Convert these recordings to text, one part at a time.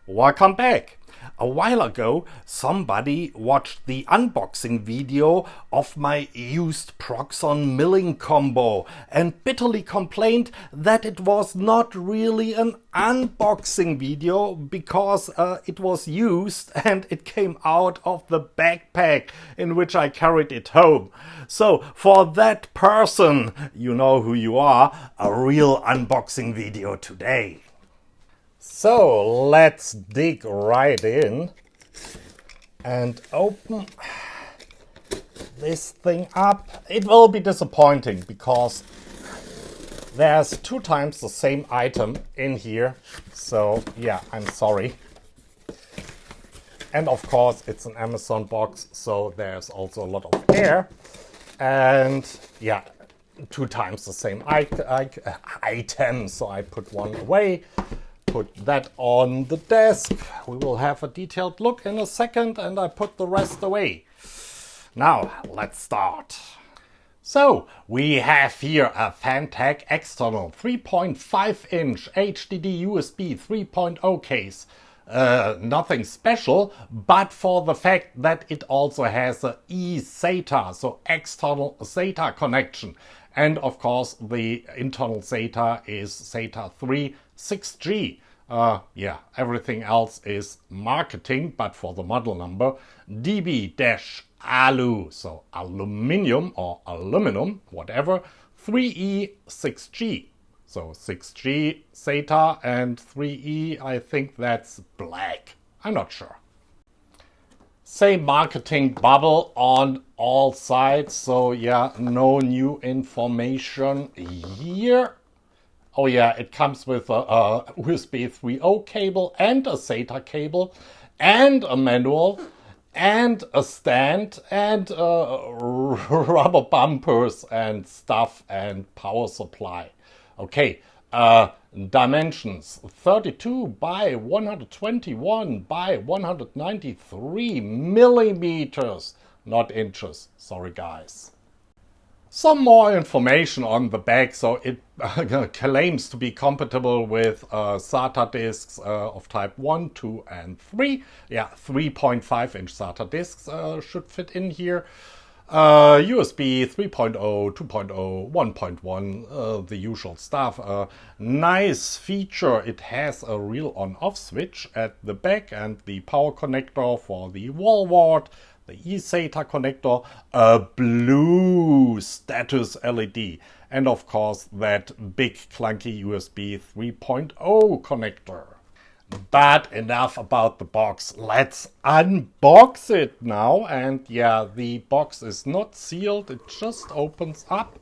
Welcome back. A while ago, somebody watched the unboxing video of my used Proxon milling combo and bitterly complained that it was not really an unboxing video because it was used and it came out of the backpack in which I carried it home. So for that person, you know who you are, a real unboxing video today. So let's dig right in and open this thing up. It will be disappointing because there's 2 times the same item in here. So yeah, I'm sorry. And of course it's an Amazon box, so there's also a lot of air. And yeah, 2 times the same item. So I put one away. Put that on the desk. We will have a detailed look in a second, and I put the rest away. Now, let's start. So, we have here a FANTEC external 3.5-inch HDD USB 3.0 case. Nothing special, but for the fact that it also has a eSATA, so external SATA connection. And of course, the internal SATA is SATA 3 6G. Yeah, everything else is marketing, but for the model number, DB-ALU, so aluminium or aluminum, whatever, 3E 6G. So 6G SATA and 3E, I think that's black. I'm not sure. Same marketing bubble on all sides, so yeah, no new information here. Oh yeah, it comes with a USB 3.0 cable and a SATA cable and a manual and a stand and rubber bumpers and stuff and power supply. Okay, dimensions 32 by 121 by 193 millimeters, not inches. Sorry guys. Some more information on the back. So it claims to be compatible with SATA disks of type 1, 2 and 3. Yeah, 3.5-inch SATA disks should fit in here. USB 3.0, 2.0, 1.1, the usual stuff. Nice feature, it has a real on-off switch at the back and the power connector for the wall wart, the eSATA connector, a blue status LED, and of course that big clunky USB 3.0 connector. But enough about the box. Let's unbox it now. And yeah, the box is not sealed. It just opens up.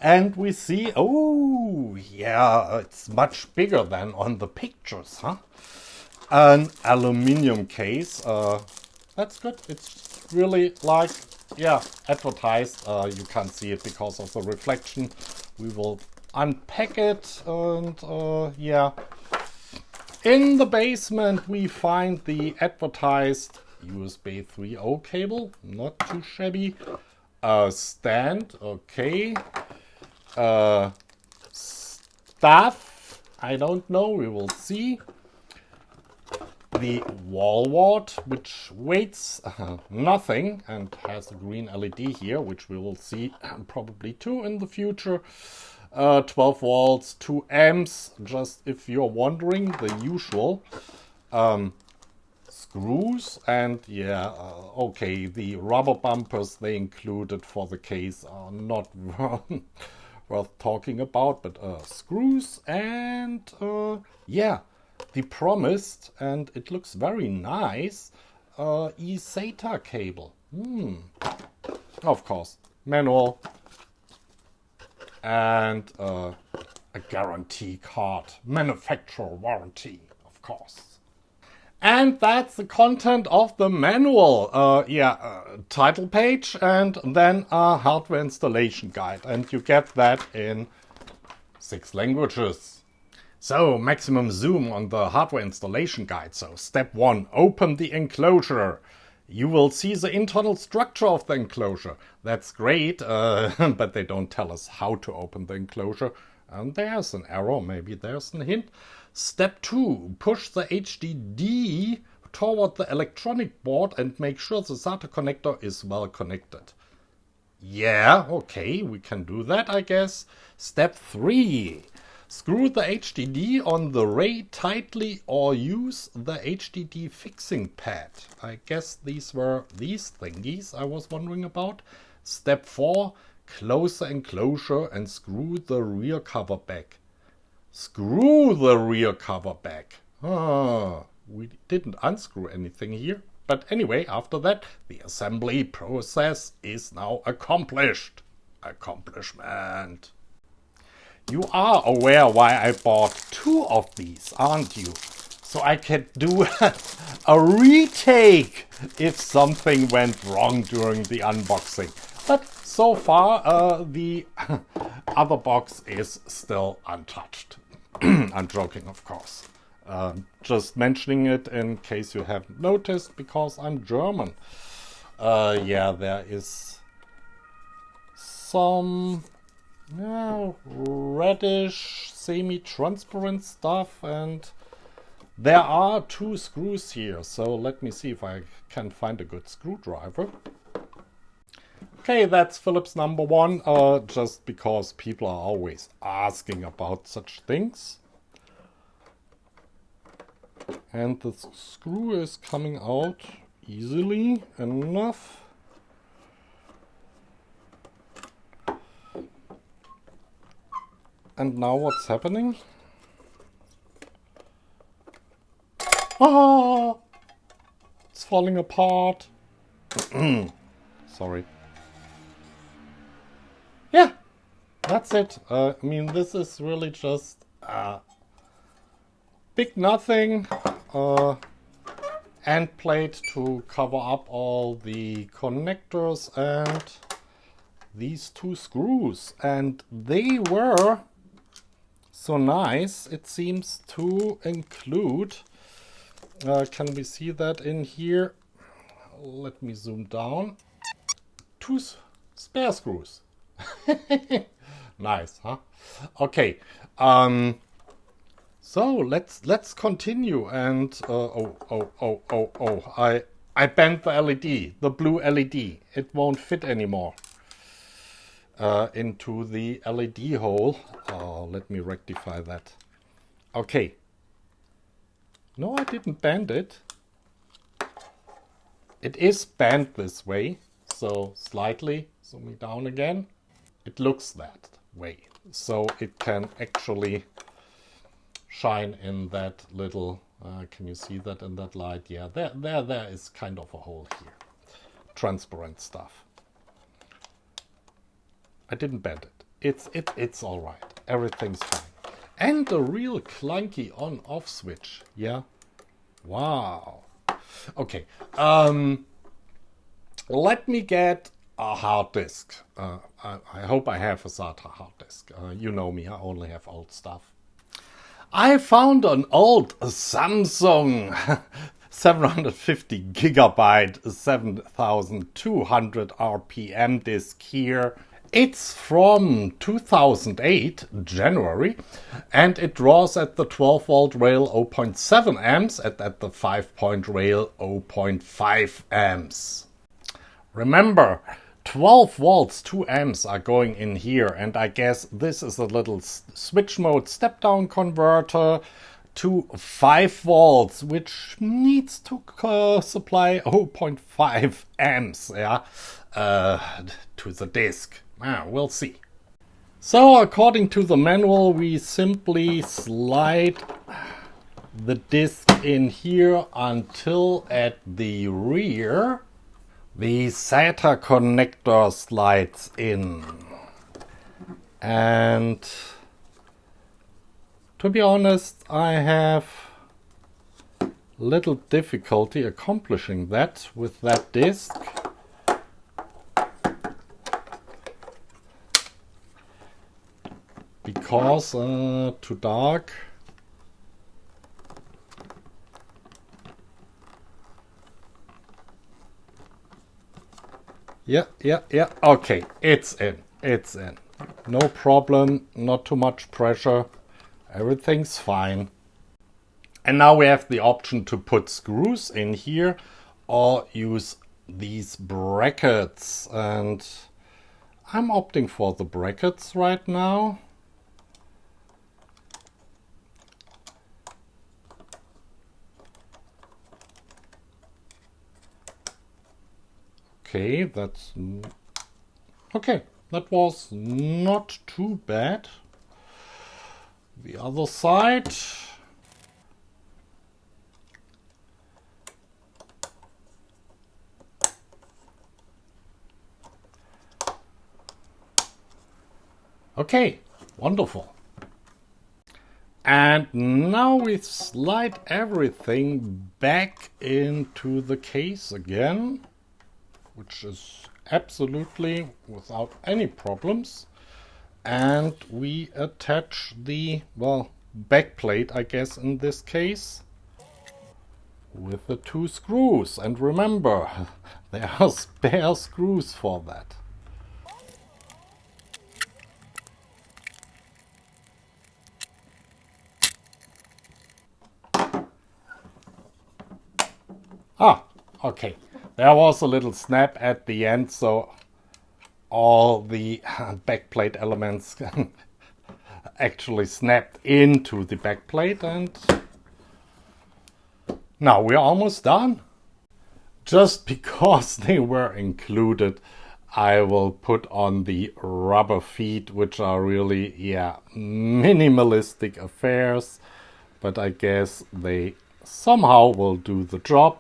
And we see, oh yeah, it's much bigger than on the pictures, huh? An aluminium case. That's good. It's really like, yeah, advertised. You can't see it because of the reflection. We will unpack it and yeah. In the basement we find the advertised USB 3.0 cable, not too shabby. A stand, okay. Stuff, I don't know, we will see. The wall wart, which weighs nothing and has a green LED here, which we will see probably too in the future. 12 volts, 2 amps, just if you're wondering, the usual. Screws and yeah, okay, the rubber bumpers they included for the case are not worth talking about, but screws and yeah, the promised, and it looks very nice, eSATA cable. Of course, manual. And a guarantee card, manufacturer warranty, of course. And that's the content of the manual. Title page and then a hardware installation guide. And you get that in 6 languages. So, maximum zoom on the hardware installation guide. So, step 1, open the enclosure. You will see the internal structure of the enclosure. That's great, but they don't tell us how to open the enclosure. And there's an arrow, maybe there's a hint. Step 2, push the HDD toward the electronic board and make sure the SATA connector is well connected. Yeah, okay, we can do that, I guess. Step 3. Screw the HDD on the array tightly or use the HDD fixing pad. I guess these were these thingies I was wondering about. Step 4. Close the enclosure and screw the rear cover back. Screw the rear cover back. We didn't unscrew anything here. But anyway, after that, the assembly process is now accomplished. Accomplishment. You are aware why I bought 2 of these, aren't you? So I can do a retake if something went wrong during the unboxing. But so far, the other box is still untouched. I'm joking, of course. Just mentioning it in case you haven't noticed, because I'm German. Yeah, there is some reddish, semi-transparent stuff, and there are 2 screws here. So let me see if I can find a good screwdriver. Okay, that's Phillips number 1, just because people are always asking about such things. And the screw is coming out easily enough. And now what's happening? Ah! It's falling apart. Sorry. Yeah, that's it. I mean, this is really just big nothing. End plate to cover up all the connectors and these 2 screws. And they were so nice, it seems to include, can we see that in here? Let me zoom down. 2 spare screws. Nice, huh? Okay. So let's continue. And I bent the LED, the blue LED. It won't fit anymore into the LED hole. Let me rectify that. Okay. No, I didn't bend it. It is bent this way, so slightly zooming down again. It looks that way, so it can actually shine in that little, can you see that in that light? Yeah, there is kind of a hole here. Transparent stuff. I didn't bend it. It's all right. Everything's fine. And a real clunky on-off switch. Yeah. Wow. Okay. Let me get a hard disk. I hope I have a SATA hard disk. You know me, I only have old stuff. I found an old Samsung 750 gigabyte 7200 RPM disk here. It's from 2008, January, and it draws at the 12 volt rail 0.7 amps and at the 5-point rail 0.5 amps. Remember, 12 volts, 2 amps are going in here, and I guess this is a little switch mode step-down converter to 5 volts, which needs to supply 0.5 amps, yeah, to the disk. We'll see. So, according to the manual, we simply slide the disk in here until at the rear the SATA connector slides in. And to be honest, I have little difficulty accomplishing that with that disk. Because too dark. Yeah. Okay, it's in. No problem, not too much pressure. Everything's fine. And now we have the option to put screws in here or use these brackets, and I'm opting for the brackets right now. Okay, that was not too bad. The other side. Okay, wonderful. And now we slide everything back into the case again, which is absolutely without any problems. And we attach the, well, back plate, I guess, in this case, with the 2 screws. And remember, there are spare screws for that. Ah, okay. There was a little snap at the end, so all the backplate elements actually snapped into the backplate, and now we're almost done. Just because they were included, I will put on the rubber feet, which are really, minimalistic affairs, but I guess they somehow will do the job.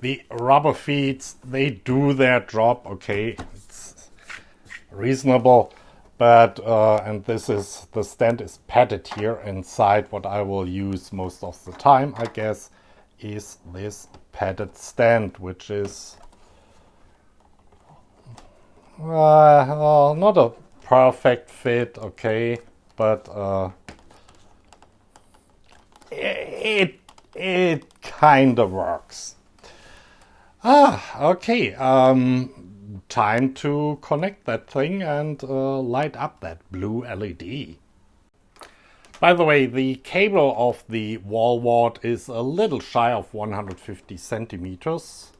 The rubber feet, they do their job, okay, it's reasonable, but, and this is, the stand is padded here inside. What I will use most of the time, I guess, is this padded stand, which is not a perfect fit, okay, but it kind of works. Okay. Time to connect that thing and light up that blue LED. By the way, the cable of the wall wart is a little shy of 150 centimeters.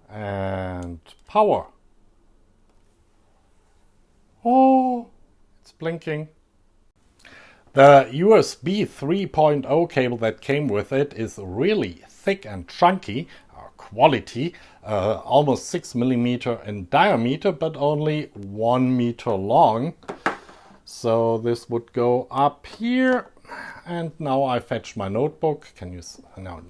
And power. Oh, it's blinking. The USB 3.0 cable that came with it is really thick and chunky, quality, almost 6 millimeter in diameter, but only 1 meter long. So this would go up here, and now I fetch my notebook. Now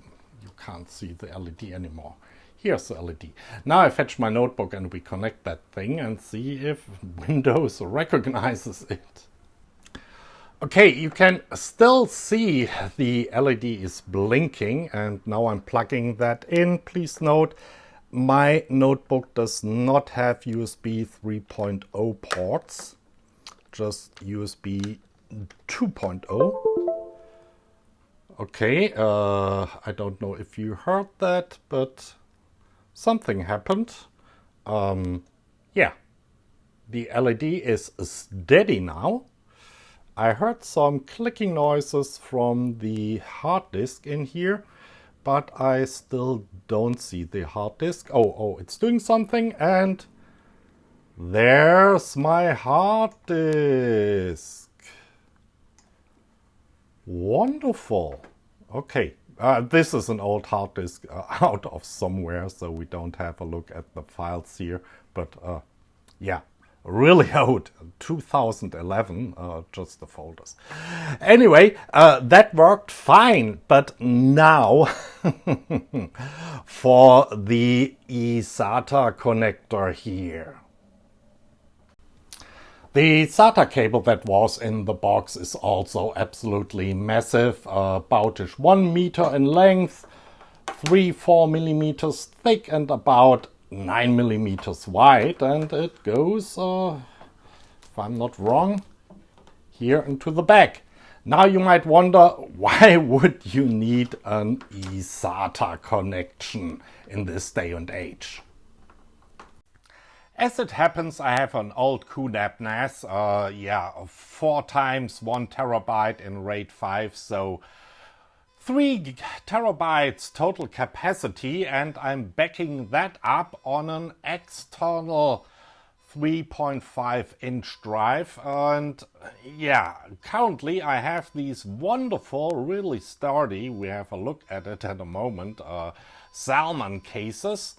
you can't see the LED anymore. Here's the LED. Now I fetch my notebook and we connect that thing and see if Windows recognizes it. Okay, you can still see the LED is blinking, and now I'm plugging that in. Please note, my notebook does not have USB 3.0 ports, just USB 2.0. Okay, I don't know if you heard that, but something happened. Yeah, the LED is steady now. I heard some clicking noises from the hard disk in here, but I still don't see the hard disk. Oh, it's doing something, and there's my hard disk. Wonderful. Okay, this is an old hard disk out of somewhere, so we don't have a look at the files here, but yeah. Really old, 2011, just the folders. Anyway, that worked fine, but now for the eSATA connector here. The SATA cable that was in the box is also absolutely massive, about 1 meter in length, 3-4 millimeters thick, and about 9 millimeters wide, and it goes, if I'm not wrong, here into the back. Now you might wonder, why would you need an eSATA connection in this day and age? As it happens, I have an old QNAP NAS, 4 times 1 terabyte in RAID 5, so 3 terabytes total capacity, and I'm backing that up on an external 3.5 inch drive. And yeah, currently I have these wonderful, really sturdy, we have a look at it in a moment, ZALMAN cases.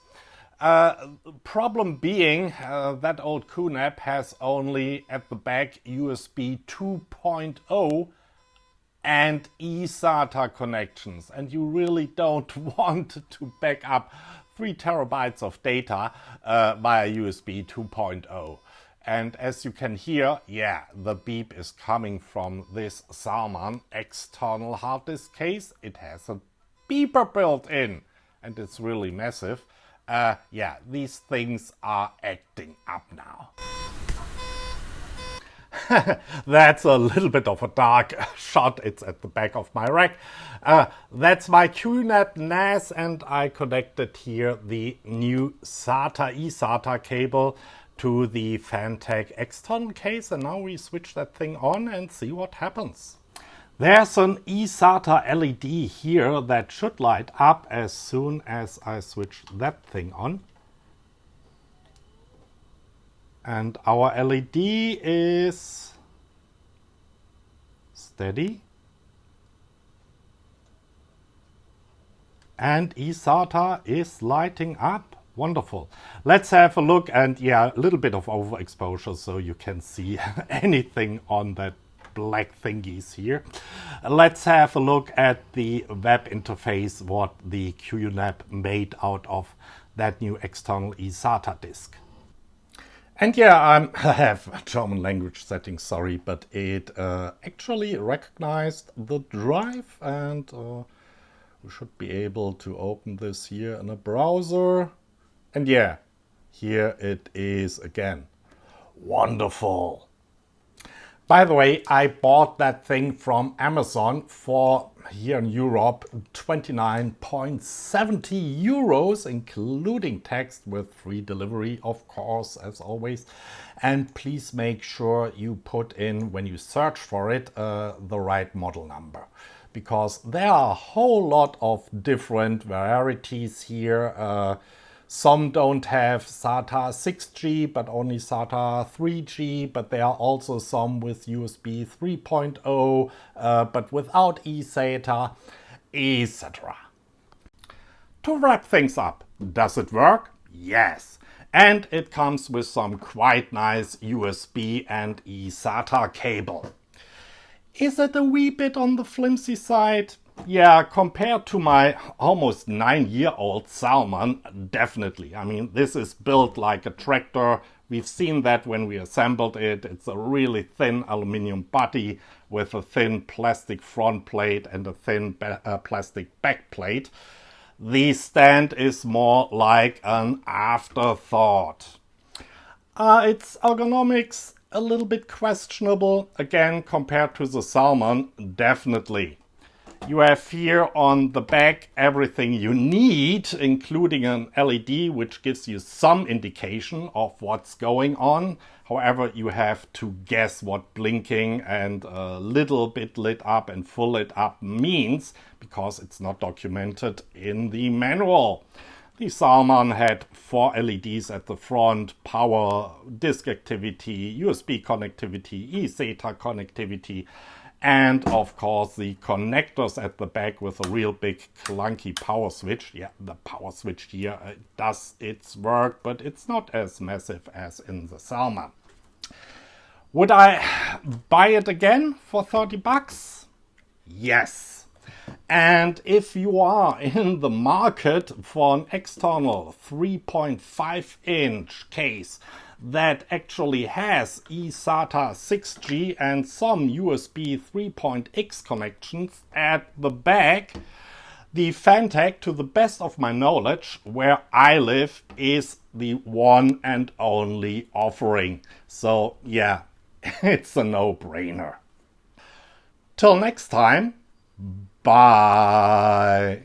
Problem being that old QNAP has only at the back USB 2.0 and eSATA connections, and you really don't want to back up 3 terabytes of data via USB 2.0. And as you can hear, yeah, the beep is coming from this ZALMAN external hard disk case. It has a beeper built in, and it's really massive. Yeah, these things are acting up now. That's a little bit of a dark shot. It's at the back of my rack. That's my QNAP NAS, and I connected here the new eSATA cable to the FANTEC external case, and now we switch that thing on and see what happens. There's an eSATA LED here that should light up as soon as I switch that thing on. And our LED is steady. And eSATA is lighting up. Wonderful. Let's have a look, and yeah, a little bit of overexposure so you can see anything on that black thingies here. Let's have a look at the web interface, what the QNAP made out of that new external eSATA disk. And yeah, I have German language settings, sorry, but it actually recognized the drive, and we should be able to open this here in a browser. And yeah, here it is again. Wonderful. By the way, I bought that thing from Amazon for, here in Europe, 29.70 euros, including tax, with free delivery, of course, as always. And please make sure you put in, when you search for it, the right model number. Because there are a whole lot of different varieties here. Some don't have SATA 6G, but only SATA 3G, but there are also some with USB 3.0, but without eSATA, etc. To wrap things up, does it work? Yes. And it comes with some quite nice USB and eSATA cable. Is it a wee bit on the flimsy side? Yeah, compared to my almost 9-year-old ZALMAN, definitely. I mean, this is built like a tractor. We've seen that when we assembled it. It's a really thin aluminum body with a thin plastic front plate and a thin plastic back plate. The stand is more like an afterthought. Its ergonomics a little bit questionable, again, compared to the ZALMAN, definitely. You have here on the back everything you need, including an LED, which gives you some indication of what's going on. However, you have to guess what blinking and a little bit lit up and full lit up means, because it's not documented in the manual. The ZALMAN had 4 LEDs at the front, power, disk activity, USB connectivity, eSATA connectivity, and of course the connectors at the back with a real big clunky power switch. Yeah, the power switch here does its work, but it's not as massive as in the ZALMAN. Would I buy it again for 30 bucks? Yes. And if you are in the market for an external 3.5 inch case that actually has eSATA 6G and some USB 3.x connections at the back, the FANTEC, to the best of my knowledge, where I live, is the one and only offering. So yeah, it's a no-brainer. Till next time, bye.